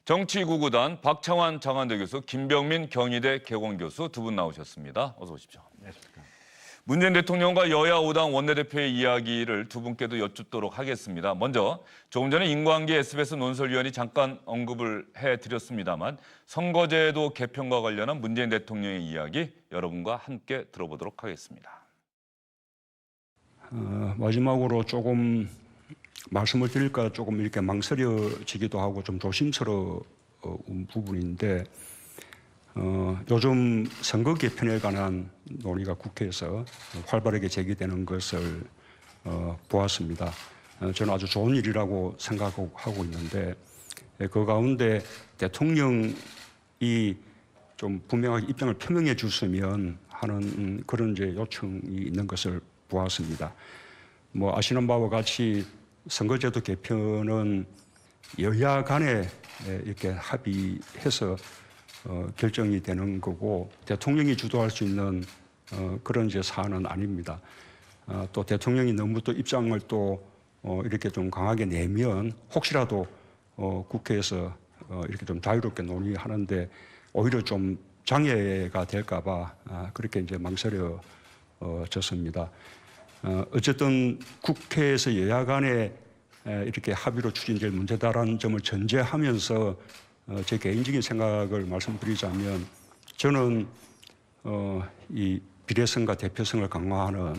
정치구구단 박창환 장한대 교수, 김병민 경희대 개공교수 두 분 나오셨습니다. 어서 오십시오. 안녕하십니까. 문재인 대통령과 여야 5당 원내대표의 이야기를 두 분께도 여쭙도록 하겠습니다. 먼저 조금 전에 인광기 SBS 논설위원이 잠깐 언급을 해드렸습니다만 선거제도 개편과 관련한 문재인 대통령의 이야기 여러분과 함께 들어보도록 하겠습니다. 마지막으로 조금 말씀을 드릴까 조금 이렇게 망설여지기도 하고 좀 조심스러운 부분인데 요즘 선거 개편에 관한 논의가 국회에서 활발하게 제기되는 것을 보았습니다. 저는 아주 좋은 일이라고 생각하고 있는데 그 가운데 대통령이 좀 분명하게 입장을 표명해 주시면 하는 그런 이제 요청이 있는 것을 보았습니다. 뭐 아시는 바와 같이 선거제도 개편은 여야 간에 이렇게 합의해서 결정이 되는 거고 대통령이 주도할 수 있는 그런 이제 사안은 아닙니다. 또 대통령이 너무 또 입장을 또 이렇게 좀 강하게 내면 혹시라도 국회에서 이렇게 좀 자유롭게 논의하는데 오히려 좀 장애가 될까봐 그렇게 이제 망설여졌습니다. 어쨌든 국회에서 여야 간에 이렇게 합의로 추진될 문제다라는 점을 전제하면서 제 개인적인 생각을 말씀드리자면 저는 이 비례성과 대표성을 강화하는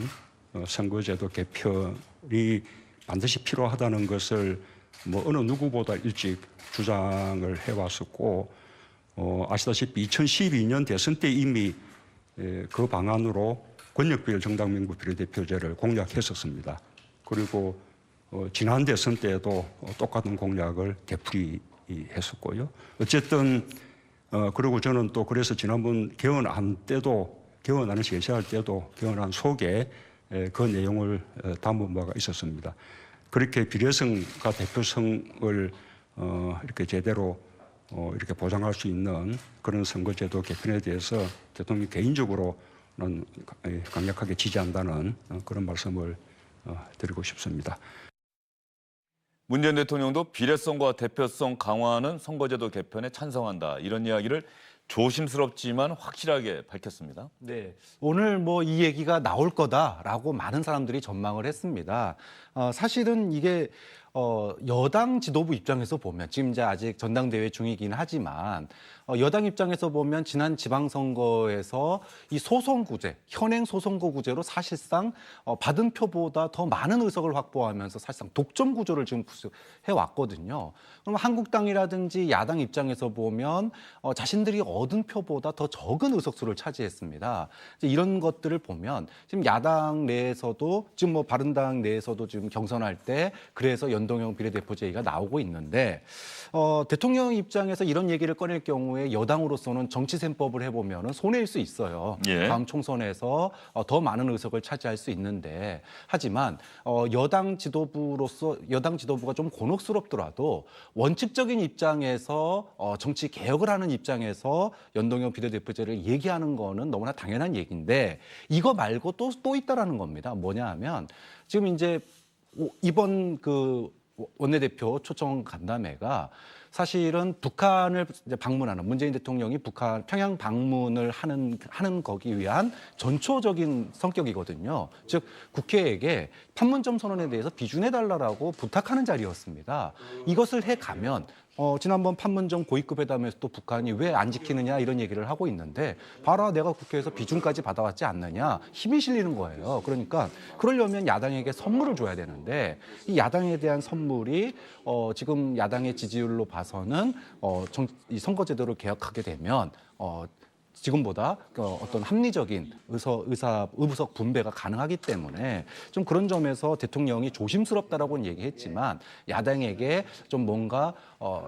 선거제도 개편이 반드시 필요하다는 것을 뭐 어느 누구보다 일찍 주장을 해왔었고 아시다시피 2012년 대선 때 이미 그 방안으로 권력비율 정당명부 비례대표제를 공약했었습니다. 그리고 지난 대선 때에도 똑같은 공약을 되풀이했었고요. 어쨌든 그리고 저는 또 그래서 지난번 개헌안 때도 개헌안을 제시할 때도 개헌안 속에 그 내용을 담은 바가 있었습니다. 그렇게 비례성과 대표성을 이렇게 제대로 이렇게 보장할 수 있는 그런 선거제도 개편에 대해서 대통령이 개인적으로는 강력하게 지지한다는 그런 말씀을 드리고 싶습니다. 문재인 대통령도 비례성과 대표성 강화하는 선거제도 개편에 찬성한다. 이런 이야기를 조심스럽지만 확실하게 밝혔습니다. 네, 오늘 뭐 이 얘기가 나올 거다라고 많은 사람들이 전망을 했습니다. 사실은 이게 여당 지도부 입장에서 보면 지금 이제 아직 전당대회 중이긴 하지만 여당 입장에서 보면 지난 지방선거에서 이 소선구제, 현행 소선거구제로 사실상 받은 표보다 더 많은 의석을 확보하면서 사실상 독점 구조를 지금 해왔거든요. 그럼 한국당이라든지 야당 입장에서 보면 자신들이 얻은 표보다 더 적은 의석수를 차지했습니다. 이런 것들을 보면 지금 야당 내에서도 지금 뭐 바른당 내에서도 지금 경선할 때 그래서 연동형 비례대표제 얘기가 나오고 있는데 대통령 입장에서 이런 얘기를 꺼낼 경우에 여당으로서는 정치셈법을 해보면 손해일 수 있어요. 예. 다음 총선에서 더 많은 의석을 차지할 수 있는데 하지만 여당 지도부가 좀 곤혹스럽더라도 원칙적인 입장에서 정치 개혁을 하는 입장에서 연동형 비례대표제를 얘기하는 거는 너무나 당연한 얘기인데 이거 말고 또 있다라는 겁니다. 뭐냐 하면 지금 이제 이번 그 원내대표 초청 간담회가 사실은 북한을 방문하는 문재인 대통령이 북한 평양 방문을 하는 거기 위한 전초적인 성격이거든요. 즉 국회에게 판문점 선언에 대해서 비준해달라고 부탁하는 자리였습니다. 이것을 해가면 지난번 판문점 고위급 회담에서 또 북한이 왜 안 지키느냐 이런 얘기를 하고 있는데 봐라 내가 국회에서 비준까지 받아왔지 않느냐 힘이 실리는 거예요. 그러니까 그러려면 야당에게 선물을 줘야 되는데 이 야당에 대한 선물이 지금 야당의 지지율로 봐서는 이 선거제도를 개혁하게 되면 지금보다 어떤 합리적인 의석 분배가 가능하기 때문에 좀 그런 점에서 대통령이 조심스럽다라고는 얘기했지만 야당에게 좀 뭔가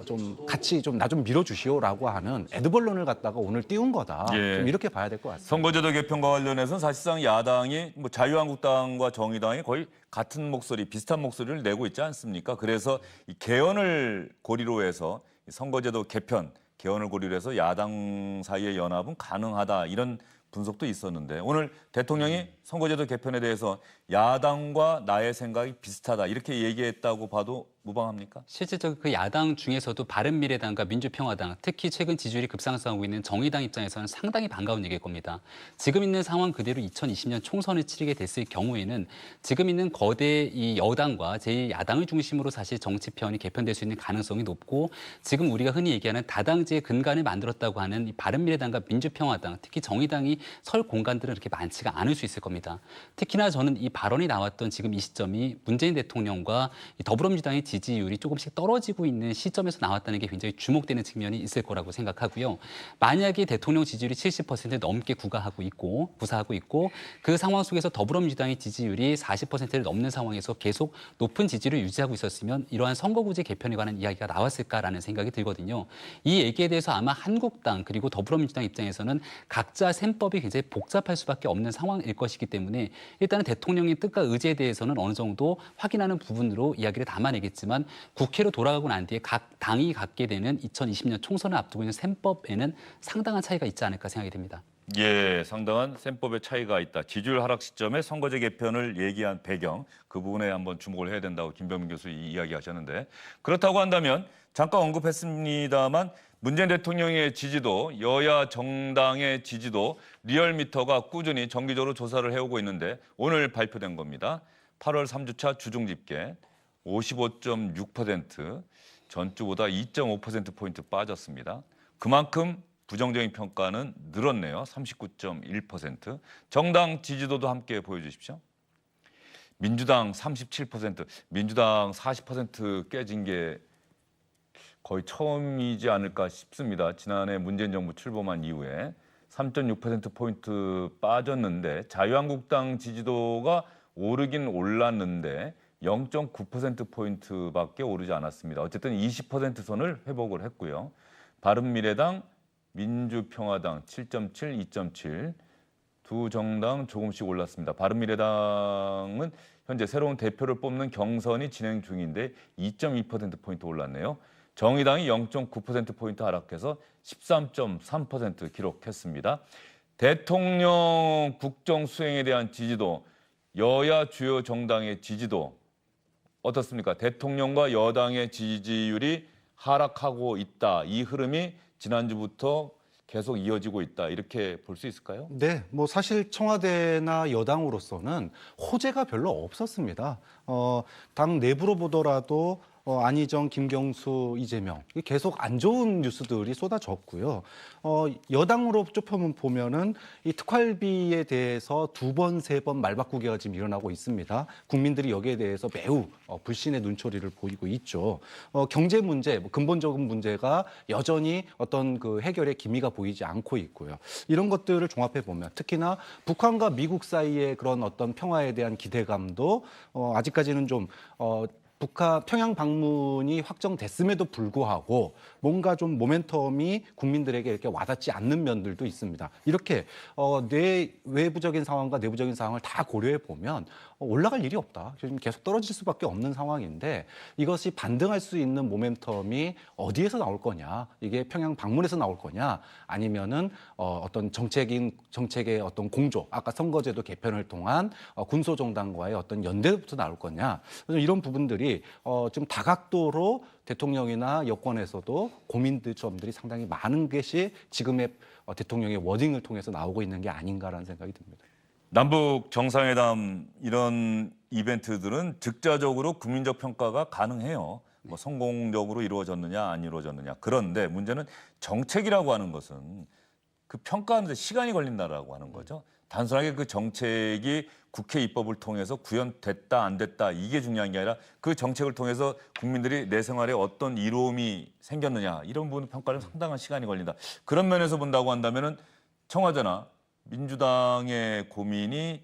좀 같이 좀 나 좀 밀어주시오라고 하는 에드벌론을 갖다가 오늘 띄운 거다. 예. 좀 이렇게 봐야 될 것 같습니다. 선거제도 개편과 관련해서는 사실상 야당이 뭐 자유한국당과 정의당이 거의 같은 목소리, 비슷한 목소리를 내고 있지 않습니까? 그래서 이 개헌을 고리로 해서 이 선거제도 개헌을 고리로 해서 야당 사이의 연합은 가능하다 이런 분석도 있었는데 오늘 대통령이 선거제도 개편에 대해서 야당과 나의 생각이 비슷하다 이렇게 얘기했다고 봐도 무방합니까? 실질적으로 그 야당 중에서도 바른미래당과 민주평화당, 특히 최근 지지율이 급상승하고 있는 정의당 입장에서는 상당히 반가운 얘기일 겁니다. 지금 있는 상황 그대로 2020년 총선을 치르게 됐을 경우에는 지금 있는 거대 이 여당과 제2야당을 중심으로 사실 정치편이 개편될 수 있는 가능성이 높고 지금 우리가 흔히 얘기하는 다당제의 근간을 만들었다고 하는 이 바른미래당과 민주평화당, 특히 정의당이 설 공간들은 그렇게 많지가 않을 수 있을 겁니다. 특히나 저는 이 발언이 나왔던 지금 이 시점이 문재인 대통령과 이 더불어민주당의 지지율이 조금씩 떨어지고 있는 시점에서 나왔다는 게 굉장히 주목되는 측면이 있을 거라고 생각하고요. 만약에 대통령 지지율이 70% 넘게 구사하고 있고 그 상황 속에서 더불어민주당의 지지율이 40%를 넘는 상황에서 계속 높은 지지를 유지하고 있었으면 이러한 선거구제 개편에 관한 이야기가 나왔을까라는 생각이 들거든요. 이 얘기에 대해서 아마 한국당 그리고 더불어민주당 입장에서는 각자 셈법이 굉장히 복잡할 수밖에 없는 상황일 것이기 때문에 일단은 대통령의 뜻과 의지에 대해서는 어느 정도 확인하는 부분으로 이야기를 담아내겠지만 국회로 돌아가고 난 뒤에 각 당이 갖게 되는 2020년 총선을 앞두고 있는 셈법에는 상당한 차이가 있지 않을까 생각이 됩니다. 예, 상당한 셈법의 차이가 있다. 지지율 하락 시점에 선거제 개편을 얘기한 배경, 그 부분에 한번 주목을 해야 된다고 김병민 교수 이야기하셨는데 그렇다고 한다면 잠깐 언급했습니다만 문재인 대통령의 지지도, 여야 정당의 지지도 리얼미터가 꾸준히 정기적으로 조사를 해오고 있는데 오늘 발표된 겁니다. 8월 3주차 주중 집계 55.6%, 전주보다 2.5%포인트 빠졌습니다. 그만큼 부정적인 평가는 늘었네요. 39.1%. 정당 지지도도 함께 보여주십시오. 민주당 37%, 민주당 40% 깨진 게 거의 처음이지 않을까 싶습니다. 지난해 문재인 정부 출범한 이후에 3.6%포인트 빠졌는데 자유한국당 지지도가 오르긴 올랐는데 0.9%포인트밖에 오르지 않았습니다. 어쨌든 20% 선을 회복을 했고요. 바른미래당, 민주평화당 7.7, 2.7 두 정당 조금씩 올랐습니다. 바른미래당은 현재 새로운 대표를 뽑는 경선이 진행 중인데 2.2%포인트 올랐네요. 정의당이 0.9%포인트 하락해서 13.3% 기록했습니다. 대통령 국정 수행에 대한 지지도, 여야 주요 정당의 지지도 어떻습니까? 대통령과 여당의 지지율이 하락하고 있다. 이 흐름이 지난주부터 계속 이어지고 있다. 이렇게 볼 수 있을까요? 네, 뭐 사실 청와대나 여당으로서는 호재가 별로 없었습니다. 당 내부로 보더라도 안희정, 김경수, 이재명 계속 안 좋은 뉴스들이 쏟아졌고요. 여당으로 보면은 이 특활비에 대해서 두 번, 세 번 말바꾸기가 지금 일어나고 있습니다. 국민들이 여기에 대해서 매우 불신의 눈초리를 보이고 있죠. 경제 문제, 근본적인 문제가 여전히 어떤 그 해결의 기미가 보이지 않고 있고요. 이런 것들을 종합해 보면 특히나 북한과 미국 사이의 그런 어떤 평화에 대한 기대감도 아직까지는 좀 북한 평양 방문이 확정됐음에도 불구하고 뭔가 좀 모멘텀이 국민들에게 이렇게 와닿지 않는 면들도 있습니다. 이렇게 외부적인 상황과 내부적인 상황을 다 고려해 보면 올라갈 일이 없다. 지금 계속 떨어질 수밖에 없는 상황인데 이것이 반등할 수 있는 모멘텀이 어디에서 나올 거냐? 이게 평양 방문에서 나올 거냐? 아니면은 어떤 정책의 어떤 공조, 아까 선거제도 개편을 통한 군소정당과의 어떤 연대부터 나올 거냐? 이런 부분들이 좀 다각도로 대통령이나 여권에서도 고민점들이 상당히 많은 것이 지금의 대통령의 워딩을 통해서 나오고 있는 게 아닌가라는 생각이 듭니다. 남북 정상회담 이런 이벤트들은 즉자적으로 국민적 평가가 가능해요. 뭐 성공적으로 이루어졌느냐 안 이루어졌느냐. 그런데 문제는 정책이라고 하는 것은 그 평가하는데 시간이 걸린다라고 하는 거죠. 단순하게 그 정책이 국회 입법을 통해서 구현됐다 안 됐다 이게 중요한 게 아니라 그 정책을 통해서 국민들이 내 생활에 어떤 이로움이 생겼느냐 이런 부분 평가는 상당한 시간이 걸린다. 그런 면에서 본다고 한다면은 청와대나 민주당의 고민이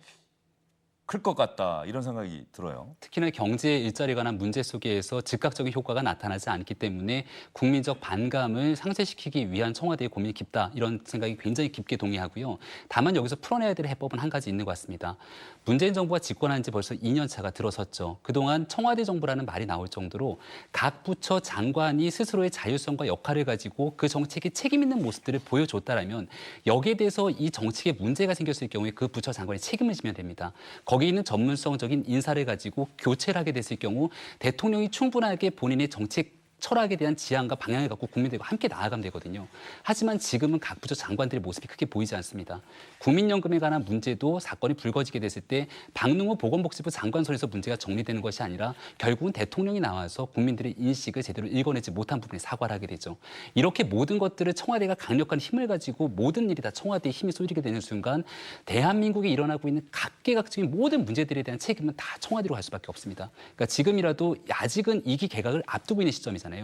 클 것 같다 이런 생각이 들어요. 특히나 경제 일자리에 관한 문제 속에서 즉각적인 효과가 나타나지 않기 때문에 국민적 반감을 상쇄시키기 위한 청와대의 고민이 깊다 이런 생각이 굉장히 깊게 동의하고요. 다만 여기서 풀어내야 될 해법은 한 가지 있는 것 같습니다. 문재인 정부가 집권한 지 벌써 2년 차가 들어섰죠. 그동안 청와대 정부라는 말이 나올 정도로 각 부처 장관이 스스로의 자율성과 역할을 가지고 그 정책에 책임 있는 모습들을 보여줬다라면 여기에 대해서 이 정책에 문제가 생겼을 경우에 그 부처 장관이 책임을 지면 됩니다. 거기에 있는 전문성적인 인사를 가지고 교체를 하게 됐을 경우 대통령이 충분하게 본인의 정책 철학에 대한 지향과 방향을 갖고 국민들과 함께 나아가면 되거든요. 하지만 지금은 각 부처 장관들의 모습이 크게 보이지 않습니다. 국민연금에 관한 문제도 사건이 불거지게 됐을 때 박능호 보건복지부 장관 선에서 문제가 정리되는 것이 아니라 결국은 대통령이 나와서 국민들의 인식을 제대로 읽어내지 못한 부분에 사과를 하게 되죠. 이렇게 모든 것들을 청와대가 강력한 힘을 가지고 모든 일이 다 청와대의 힘이 쏠리게 되는 순간 대한민국에 일어나고 있는 각계각적인 모든 문제들에 대한 책임은 다 청와대로 갈 수밖에 없습니다. 그러니까 지금이라도 아직은 2기 개각을 앞두고 있는 시점이잖아요.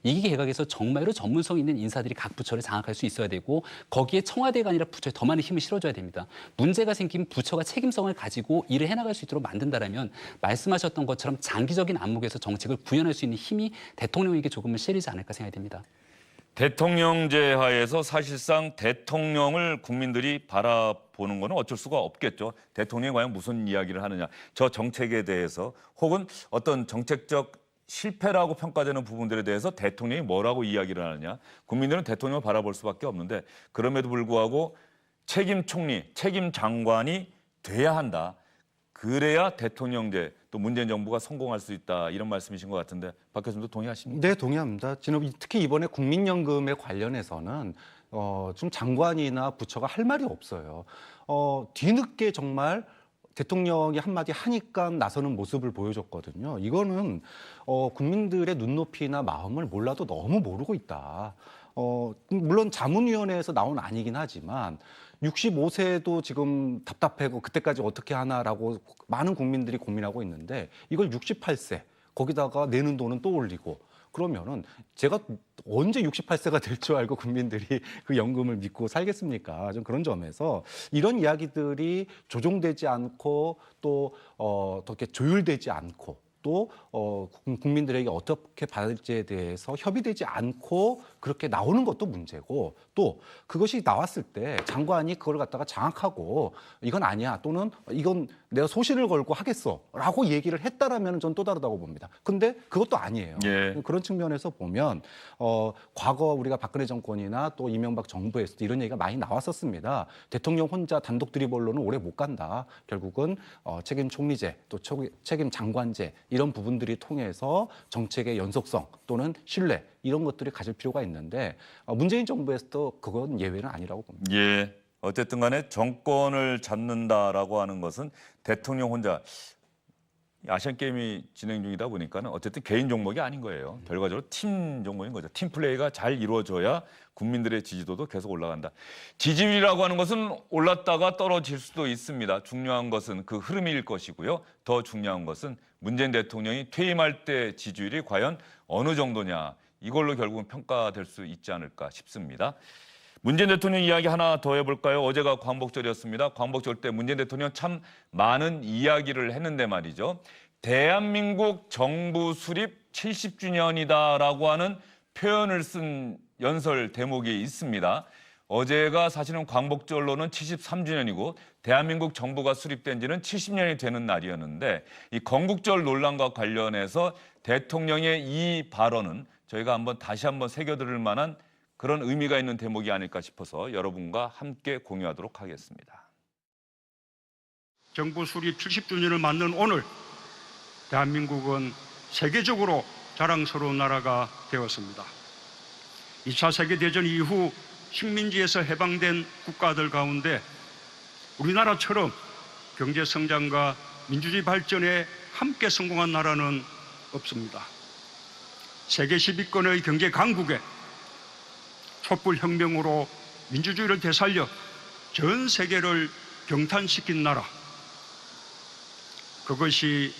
2기 개각에서 정말로 전문성 있는 인사들이 각 부처를 장악할 수 있어야 되고 거기에 청와대가 아니라 부처에 더 많은 힘을 실어줘야 됩니다. 문제가 생기면 부처가 책임성을 가지고 일을 해나갈 수 있도록 만든다라면 말씀하셨던 것처럼 장기적인 안목에서 정책을 구현할 수 있는 힘이 대통령에게 조금은 실리지 않을까 생각이 됩니다. 대통령제 하에서 사실상 대통령을 국민들이 바라보는 것은 어쩔 수가 없겠죠. 대통령이 과연 무슨 이야기를 하느냐. 저 정책에 대해서 혹은 어떤 정책적 실패라고 평가되는 부분들에 대해서 대통령이 뭐라고 이야기를 하느냐. 국민들은 대통령을 바라볼 수밖에 없는데 그럼에도 불구하고 책임 총리, 책임 장관이 돼야 한다. 그래야 대통령제 또 문재인 정부가 성공할 수 있다. 이런 말씀이신 것 같은데 박 교수님도 동의하십니까? 네, 동의합니다. 지금 특히 이번에 국민연금에 관련해서는 좀 장관이나 부처가 할 말이 없어요. 뒤늦게 정말 대통령이 한마디 하니까 나서는 모습을 보여줬거든요. 이거는 국민들의 눈높이나 마음을 몰라도 너무 모르고 있다. 물론 자문위원회에서 나온 아니긴 하지만 65세도 지금 답답하고 그때까지 어떻게 하나라고 많은 국민들이 고민하고 있는데 이걸 68세 거기다가 내는 돈은 또 올리고 그러면은 제가 언제 68세가 될 줄 알고 국민들이 그 연금을 믿고 살겠습니까? 좀 그런 점에서 이런 이야기들이 조정되지 않고 또 어떻게 조율되지 않고 또 국민들에게 어떻게 받을지에 대해서 협의되지 않고 그렇게 나오는 것도 문제고 또 그것이 나왔을 때 장관이 그걸 갖다가 장악하고 이건 아니야 또는 이건 내가 소신을 걸고 하겠어라고 얘기를 했다라면 전 또 다르다고 봅니다. 근데 그것도 아니에요. 예. 그런 측면에서 보면 과거 우리가 박근혜 정권이나 또 이명박 정부에서도 이런 얘기가 많이 나왔었습니다. 대통령 혼자 단독 드리블로는 오래 못 간다. 결국은 책임 총리제 또 책임 장관제 이런 부분들이 통해서 정책의 연속성 또는 신뢰 이런 것들이 가질 필요가 있는데 문재인 정부에서도 그건 예외는 아니라고 봅니다. 예. 어쨌든 간에 정권을 잡는다라고 하는 것은 대통령 혼자 아시안게임이 진행 중이다 보니까는 어쨌든 개인 종목이 아닌 거예요. 결과적으로 팀 종목인 거죠. 팀 플레이가 잘 이루어져야 국민들의 지지도도 계속 올라간다. 지지율이라고 하는 것은 올랐다가 떨어질 수도 있습니다. 중요한 것은 그 흐름일 것이고요. 더 중요한 것은 문재인 대통령이 퇴임할 때 지지율이 과연 어느 정도냐. 이걸로 결국은 평가될 수 있지 않을까 싶습니다. 문재인 대통령 이야기 하나 더 해볼까요? 어제가 광복절이었습니다. 광복절 때 문재인 대통령 참 많은 이야기를 했는데 말이죠. 대한민국 정부 수립 70주년이다라고 하는 표현을 쓴 연설 대목이 있습니다. 어제가 사실은 광복절로는 73주년이고 대한민국 정부가 수립된 지는 70년이 되는 날이었는데 이 건국절 논란과 관련해서 대통령의 이 발언은 저희가 다시 한번 새겨들을 만한 그런 의미가 있는 대목이 아닐까 싶어서 여러분과 함께 공유하도록 하겠습니다. 정부 수립 70주년을 맞는 오늘 대한민국은 세계적으로 자랑스러운 나라가 되었습니다. 2차 세계대전 이후 식민지에서 해방된 국가들 가운데 우리나라처럼 경제성장과 민주주의 발전에 함께 성공한 나라는 없습니다. 세계 10위권의 경제 강국에 촛불혁명으로 민주주의를 되살려 전 세계를 경탄시킨 나라. 그것이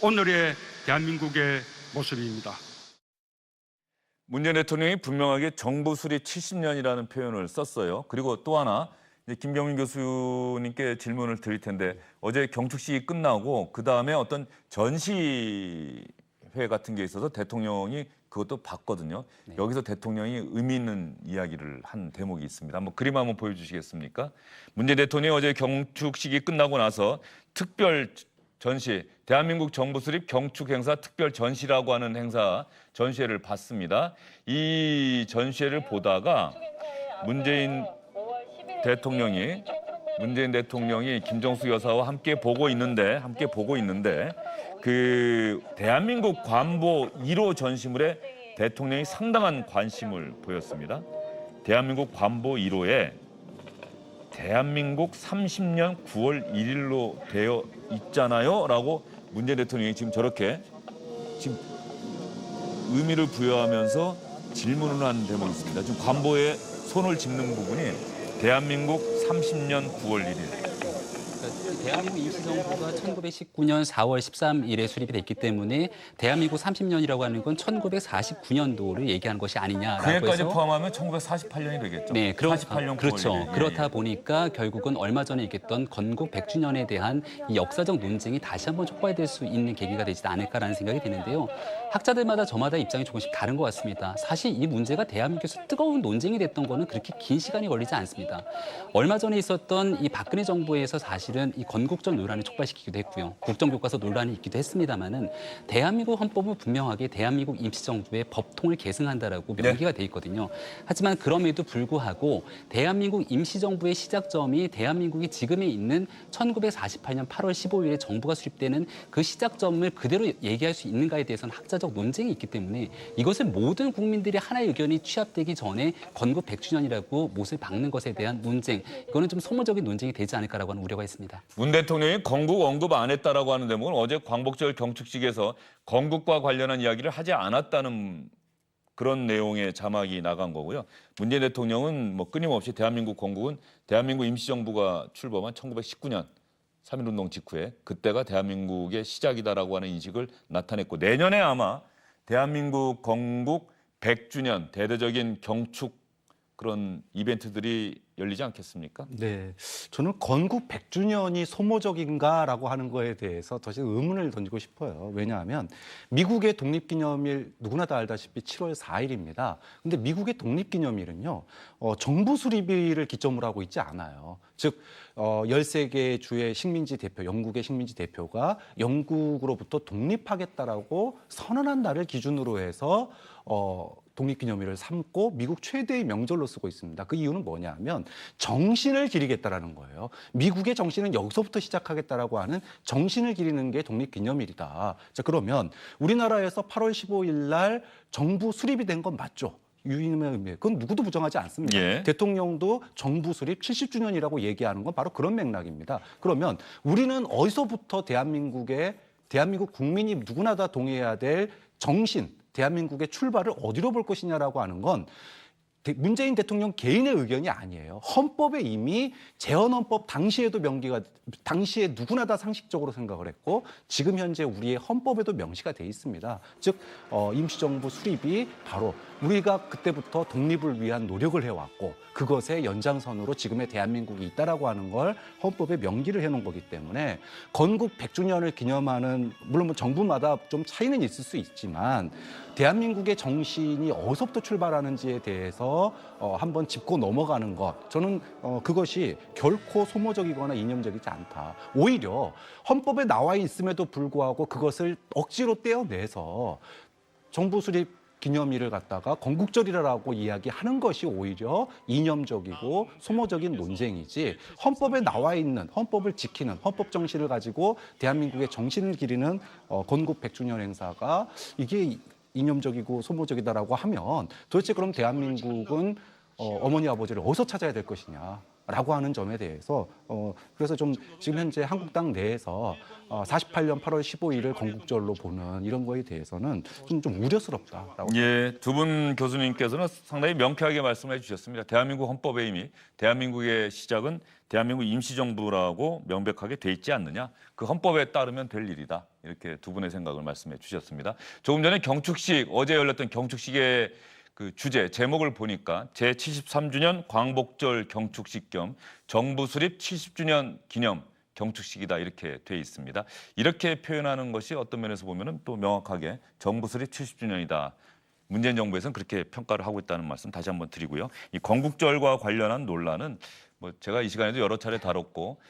오늘의 대한민국의 모습입니다. 문재인 대통령이 분명하게 정부 수립 70년이라는 표현을 썼어요. 그리고 또 하나 김병민 교수님께 질문을 드릴 텐데 어제 경축식이 끝나고 그다음에 어떤 전시회 같은 게 있어서 대통령이 그것도 봤거든요. 네. 여기서 대통령이 의미 있는 이야기를 한 대목이 있습니다. 한번 그림 한번 보여주시겠습니까? 문재인 대통령이 어제 경축식이 끝나고 나서 특별 전시, 대한민국 정부 수립 경축 행사 특별 전시라고 하는 행사 전시회를 봤습니다. 이 전시회를 보다가 문재인 대통령이 문재인 대통령이 김정숙 여사와 함께 보고 있는데 그 대한민국 관보 1호 전시물에 대통령이 상당한 관심을 보였습니다. 대한민국 관보 1호에 대한민국 30년 9월 1일로 되어 있잖아요라고 문재인 대통령이 지금 저렇게 지금 의미를 부여하면서 질문을 한 대목이 있습니다. 지금 관보에 손을 짚는 부분이 대한민국 30년 9월 1일. 대한민국 임시정부가 1919년 4월 13일에 수립이 됐기 때문에 대한민국 30년이라고 하는 건 1949년도를 얘기하는 것이 아니냐라고 그해까지 해서 포함하면 1948년이 되겠죠. 네, 48년 9월 그렇죠. 1일. 그렇다 보니까 결국은 얼마 전에 얘기했던 건국 100주년에 대한 이 역사적 논쟁이 다시 한번 촉발될 수 있는 계기가 되지 않을까라는 생각이 드는데요. 학자들마다 저마다 입장이 조금씩 다른 것 같습니다. 사실 이 문제가 대한민국에서 뜨거운 논쟁이 됐던 거는 그렇게 긴 시간이 걸리지 않습니다. 얼마 전에 있었던 이 박근혜 정부에서 사실은 이 건국절 논란을 촉발시키기도 했고요. 국정교과서 논란이 있기도 했습니다만은 대한민국 헌법은 분명하게 대한민국 임시정부의 법통을 계승한다라고 명기가 돼 있거든요. 하지만 그럼에도 불구하고 대한민국 임시정부의 시작점이 대한민국이 지금에 있는 1948년 8월 15일에 정부가 수립되는 그 시작점을 그대로 얘기할 수 있는가에 대해서는 학자적 논쟁이 있기 때문에 이것을 모든 국민들이 하나의 의견이 취합되기 전에 건국 100주년이라고 못을 박는 것에 대한 논쟁, 이거는 좀 소모적인 논쟁이 되지 않을까라고 하는 우려가 있습니다. 문 대통령이 건국 언급 안 했다라고 하는 대목은 어제 광복절 경축식에서 건국과 관련한 이야기를 하지 않았다는 그런 내용의 자막이 나간 거고요. 문재인 대통령은 뭐 끊임없이 대한민국 건국은 대한민국 임시정부가 출범한 1919년 3.1운동 직후에 그때가 대한민국의 시작이다라고 하는 인식을 나타냈고 내년에 아마 대한민국 건국 100주년 대대적인 경축 그런 이벤트들이 열리지 않겠습니까? 네, 저는 건국 100주년이 소모적인가라고 하는 거에 대해서 다시 의문을 던지고 싶어요. 왜냐하면 미국의 독립기념일 누구나 다 알다시피 7월 4일입니다. 근데 미국의 독립기념일은요, 정부 수립일을 기점으로 하고 있지 않아요. 즉, 13개의 주의 식민지 대표, 영국의 식민지 대표가 영국으로부터 독립하겠다라고 선언한 날을 기준으로 해서 독립기념일을 삼고 미국 최대의 명절로 쓰고 있습니다. 그 이유는 뭐냐면 정신을 기리겠다라는 거예요. 미국의 정신은 여기서부터 시작하겠다라고 하는 정신을 기리는 게 독립기념일이다. 자, 그러면 우리나라에서 8월 15일 날 정부 수립이 된 건 맞죠? 유인의 의미, 그건 누구도 부정하지 않습니다. 예. 대통령도 정부 수립 70주년이라고 얘기하는 건 바로 그런 맥락입니다. 그러면 우리는 어디서부터 대한민국 국민이 누구나 다 동의해야 될 정신, 대한민국의 출발을 어디로 볼 것이냐라고 하는 건 문재인 대통령 개인의 의견이 아니에요. 헌법에 이미 재헌헌법 당시에 누구나 다 상식적으로 생각을 했고 지금 현재 우리의 헌법에도 명시가 돼 있습니다. 즉 임시정부 수립이 바로 우리가 그때부터 독립을 위한 노력을 해왔고 그것의 연장선으로 지금의 대한민국이 있다라고 하는 걸 헌법에 명기를 해놓은 거기 때문에 건국 100주년을 기념하는 물론 뭐 정부마다 좀 차이는 있을 수 있지만 대한민국의 정신이 어디서부터 출발하는지에 대해서 한번 짚고 넘어가는 것 저는 그것이 결코 소모적이거나 이념적이지 않다. 오히려 헌법에 나와 있음에도 불구하고 그것을 억지로 떼어내서 정부 수립 기념일을 갖다가 건국절이라고 이야기하는 것이 오히려 이념적이고 소모적인 논쟁이지 헌법에 나와 있는 헌법을 지키는 헌법 정신을 가지고 대한민국의 정신을 기리는 건국 100주년 행사가 이게 이념적이고 소모적이다라고 하면 도대체 그럼 대한민국은 어머니 아버지를 어디서 찾아야 될 것이냐라고 하는 점에 대해서 그래서 좀 지금 현재 한국당 내에서 48년 8월 15일을 건국절로 보는 이런 거에 대해서는 좀 우려스럽다라고. 예, 두 분 교수님께서는 상당히 명쾌하게 말씀해 주셨습니다. 대한민국 헌법에 이미 대한민국의 시작은 대한민국 임시정부라고 명백하게 돼 있지 않느냐. 그 헌법에 따르면 될 일이다. 이렇게 두 분의 생각을 말씀해 주셨습니다. 조금 전에 경축식, 어제 열렸던 경축식의 그 주제, 제목을 보니까 제73주년 광복절 경축식 겸 정부 수립 70주년 기념 경축식이다 이렇게 돼 있습니다. 이렇게 표현하는 것이 어떤 면에서 보면은 또 명확하게 정부 수립 70주년이다. 문재인 정부에서는 그렇게 평가를 하고 있다는 말씀 다시 한번 드리고요. 이 건국절과 관련한 논란은 뭐 제가 이 시간에도 여러 차례 다뤘고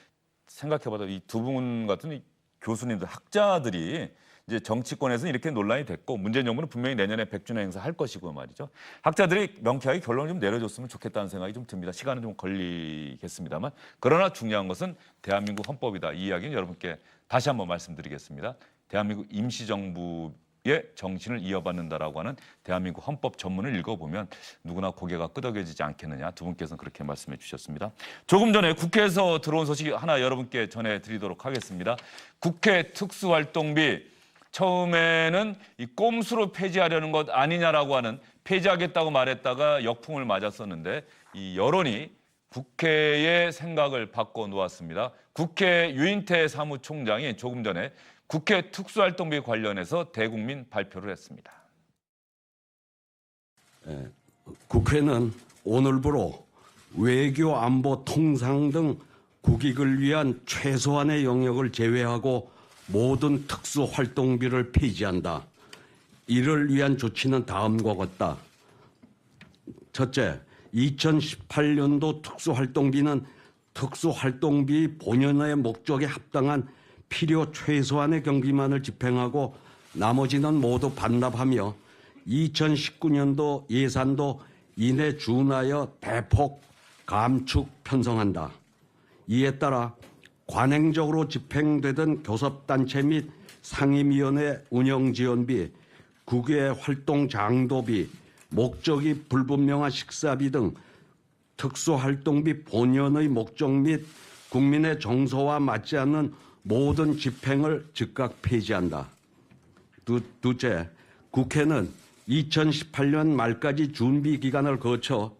생각해봐도 이 두 분 같은 이 교수님들, 학자들이 이제 정치권에서는 이렇게 논란이 됐고 문재인 정부는 분명히 내년에 100주년 행사 할 것이고 말이죠. 학자들이 명쾌하게 결론을 좀 내려줬으면 좋겠다는 생각이 좀 듭니다. 시간은 좀 걸리겠습니다만 그러나 중요한 것은 대한민국 헌법이다. 이 이야기는 여러분께 다시 한번 말씀드리겠습니다. 대한민국 임시정부의 정신을 이어받는다라고 하는 대한민국 헌법 전문을 읽어보면 누구나 고개가 끄덕여지지 않겠느냐. 두 분께서는 그렇게 말씀해 주셨습니다. 조금 전에 국회에서 들어온 소식 하나 여러분께 전해드리도록 하겠습니다. 국회 특수활동비 처음에는 이 꼼수로 폐지하려는 것 아니냐라고 하는 폐지하겠다고 말했다가 역풍을 맞았었는데 이 여론이 국회의 생각을 바꿔놓았습니다. 국회 유인태 사무총장이 조금 전에 국회 특수활동비 관련해서 대국민 발표를 했습니다. 국회는 오늘부로 외교, 안보, 통상 등 국익을 위한 최소한의 영역을 제외하고 모든 특수활동비를 폐지한다. 이를 위한 조치는 다음과 같다. 첫째, 2018년도 특수활동비는 특수활동비 본연의 목적에 합당한 필요 최소한의 경비만을 집행하고 나머지는 모두 반납하며 2019년도 예산도 이내 준하여 대폭 감축 편성한다. 이에 따라 관행적으로 집행되던 교섭단체 및 상임위원회 운영지원비, 국외 활동 장도비, 목적이 불분명한 식사비 등 특수활동비 본연의 목적 및 국민의 정서와 맞지 않는 모든 집행을 즉각 폐지한다. 둘째, 국회는 2018년 말까지 준비 기간을 거쳐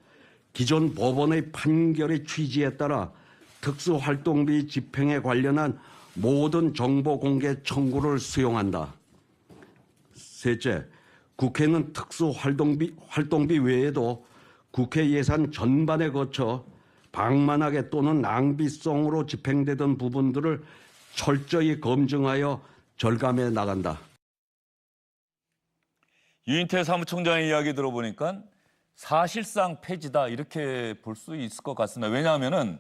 기존 법원의 판결의 취지에 따라 특수활동비 집행에 관련한 모든 정보 공개 청구를 수용한다. 셋째, 국회는 특수활동비 외에도 국회 예산 전반에 거쳐 방만하게 또는 낭비성으로 집행되던 부분들을 철저히 검증하여 절감해 나간다. 유인태 사무총장의 이야기 들어보니까 사실상 폐지다 이렇게 볼 수 있을 것 같습니다. 왜냐하면은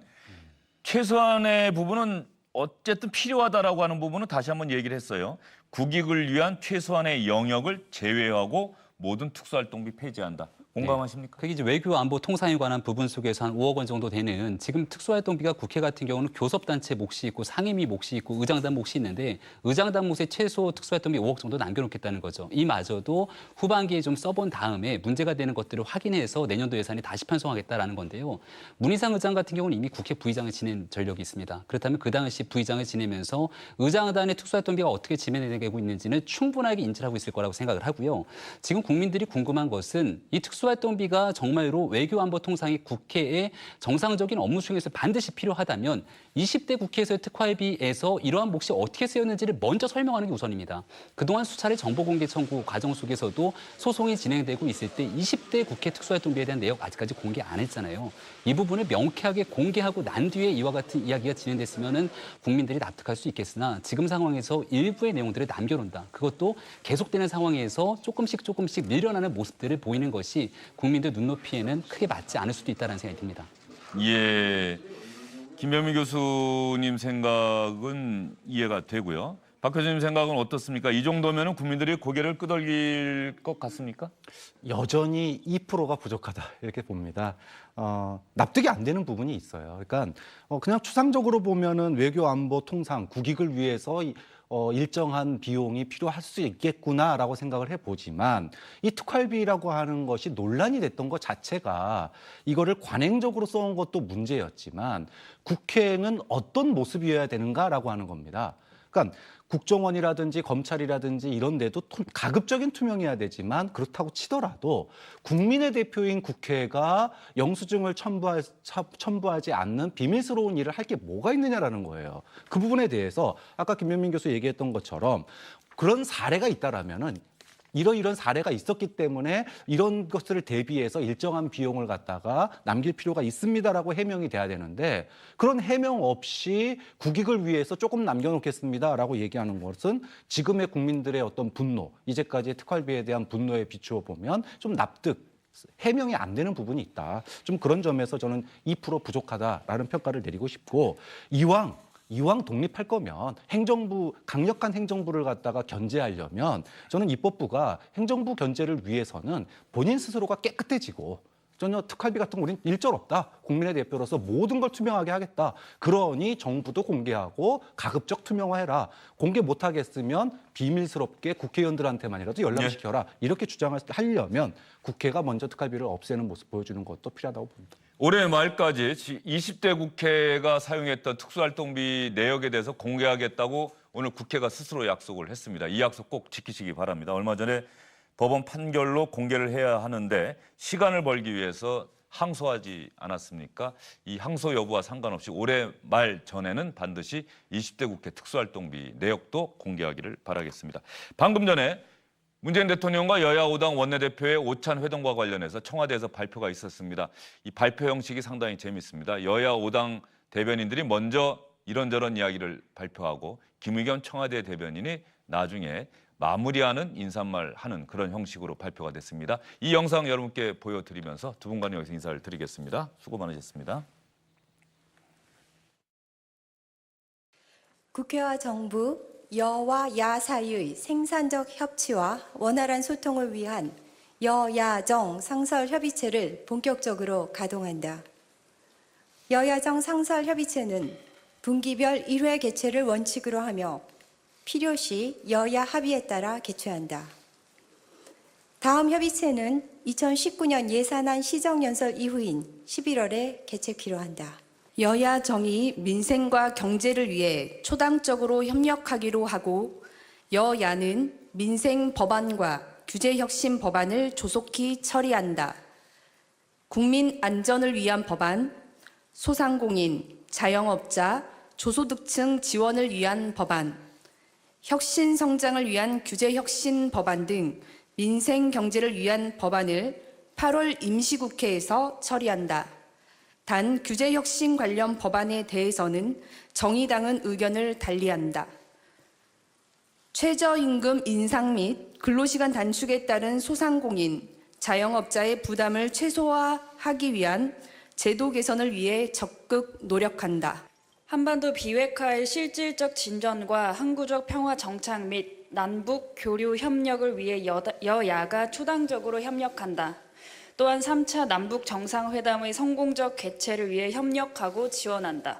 최소한의 부분은 어쨌든 필요하다라고 하는 부분은 다시 한번 얘기를 했어요. 국익을 위한 최소한의 영역을 제외하고 모든 특수활동비 폐지한다. 공감하십니까? 그게 이제 외교 안보 통상에 관한 부분 속에서 한 5억 원 정도 되는 지금 특수활동비가 국회 같은 경우는 교섭단체 몫이 있고 상임위 몫이 있고 의장단 몫이 있는데 의장단 몫에 최소 특수활동비 5억 정도 남겨놓겠다는 거죠. 이마저도 후반기에 좀 써본 다음에 문제가 되는 것들을 확인해서 내년도 예산에 다시 편성하겠다라는 건데요. 문희상 의장 같은 경우는 이미 국회 부의장을 지낸 전력이 있습니다. 그렇다면 그 당시 부의장을 지내면서 의장단의 특수활동비가 어떻게 진행되고 있는지는 충분하게 인지를 하고 있을 거라고 생각을 하고요. 지금 국민들이 궁금한 것은 이 특수활동비가 정말로 외교안보 통상이 국회의 정상적인 업무 수행에서 반드시 필요하다면 20대 국회에서의 특활비에서 이러한 몫이 어떻게 쓰였는지를 먼저 설명하는 게 우선입니다. 그동안 수차례 정보공개 청구 과정 속에서도 소송이 진행되고 있을 때 20대 국회 특수활동비에 대한 내역 아직까지 공개 안 했잖아요. 이 부분을 명쾌하게 공개하고 난 뒤에 이와 같은 이야기가 진행됐으면 국민들이 납득할 수 있겠으나 지금 상황에서 일부의 내용들을 남겨놓는다. 그것도 계속되는 상황에서 조금씩 밀려나는 모습들을 보이는 것이 국민들 눈높이에는 크게 맞지 않을 수도 있다는 생각이 듭니다. 예, 김병민 교수님 생각은 이해가 되고요. 박 교수님 생각은 어떻습니까? 이 정도면 국민들이 고개를 끄덕일 것 같습니까? 여전히 2%가 부족하다 이렇게 봅니다. 납득이 안 되는 부분이 있어요. 그러니까 그냥 추상적으로 보면은 외교 안보 통상 국익을 위해서 일정한 비용이 필요할 수 있겠구나라고 생각을 해보지만 이 특활비라고 하는 것이 논란이 됐던 것 자체가 이거를 관행적으로 써온 것도 문제였지만 국회는 어떤 모습이어야 되는가라고 하는 겁니다. 그러니까 국정원이라든지 검찰이라든지 이런 데도 가급적인 투명해야 되지만 그렇다고 치더라도 국민의 대표인 국회가 영수증을 첨부하지 않는 비밀스러운 일을 할 게 뭐가 있느냐라는 거예요. 그 부분에 대해서 아까 김병민 교수 얘기했던 것처럼 그런 사례가 있다라면은 이런 사례가 있었기 때문에 이런 것들을 대비해서 일정한 비용을 갖다가 남길 필요가 있습니다라고 해명이 돼야 되는데 그런 해명 없이 국익을 위해서 조금 남겨놓겠습니다라고 얘기하는 것은 지금의 국민들의 어떤 분노, 이제까지의 특활비에 대한 분노에 비추어 보면 좀 해명이 안 되는 부분이 있다. 좀 그런 점에서 저는 2% 부족하다라는 평가를 내리고 싶고 이왕 이왕 독립할 거면 행정부, 강력한 행정부를 갖다가 견제하려면 저는 입법부가 행정부 견제를 위해서는 본인 스스로가 깨끗해지고 전혀 특활비 같은 거 우리는 일절 없다. 국민의 대표로서 모든 걸 투명하게 하겠다. 그러니 정부도 공개하고 가급적 투명화해라. 공개 못하겠으면 비밀스럽게 국회의원들한테만이라도 연락시켜라. 이렇게 주장을 하려면 국회가 먼저 특활비를 없애는 모습 보여주는 것도 필요하다고 봅니다. 올해 말까지 20대 국회가 사용했던 특수활동비 내역에 대해서 공개하겠다고 오늘 국회가 스스로 약속을 했습니다. 이 약속 꼭 지키시기 바랍니다. 얼마 전에 법원 판결로 공개를 해야 하는데 시간을 벌기 위해서 항소하지 않았습니까? 이 항소 여부와 상관없이 올해 말 전에는 반드시 20대 국회 특수활동비 내역도 공개하기를 바라겠습니다. 방금 전에 문재인 대통령과 여야 5당 원내대표의 오찬 회동과 관련해서 청와대에서 발표가 있었습니다. 이 발표 형식이 상당히 재미있습니다. 여야 5당 대변인들이 먼저 이런저런 이야기를 발표하고 김의겸 청와대 대변인이 나중에 마무리하는 인사말 하는 그런 형식으로 발표가 됐습니다. 이 영상 여러분께 보여드리면서 두 분과 여기서 인사를 드리겠습니다. 수고 많으셨습니다. 국회와 정부, 여와 야 사이의 생산적 협치와 원활한 소통을 위한 여야정 상설협의체를 본격적으로 가동한다. 여야정 상설협의체는 분기별 1회 개최를 원칙으로 하며 필요시 여야 합의에 따라 개최한다. 다음 협의체는 2019년 예산안 시정연설 이후인 11월에 개최키로 한다. 여야 정이 민생과 경제를 위해 초당적으로 협력하기로 하고 여야는 민생 법안과 규제 혁신 법안을 조속히 처리한다. 국민 안전을 위한 법안, 소상공인, 자영업자, 저소득층 지원을 위한 법안, 혁신 성장을 위한 규제 혁신 법안 등 민생 경제를 위한 법안을 8월 임시국회에서 처리한다. 단 규제 혁신 관련 법안에 대해서는 정의당은 의견을 달리한다. 최저임금 인상 및 근로시간 단축에 따른 소상공인, 자영업자의 부담을 최소화하기 위한 제도 개선을 위해 적극 노력한다. 한반도 비핵화의 실질적 진전과 항구적 평화 정착 및 남북 교류 협력을 위해 여야가 초당적으로 협력한다. 또한 3차 남북 정상회담의 성공적 개최를 위해 협력하고 지원한다.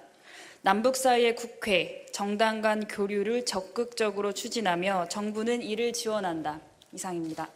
남북 사이의 국회, 정당 간 교류를 적극적으로 추진하며 정부는 이를 지원한다. 이상입니다.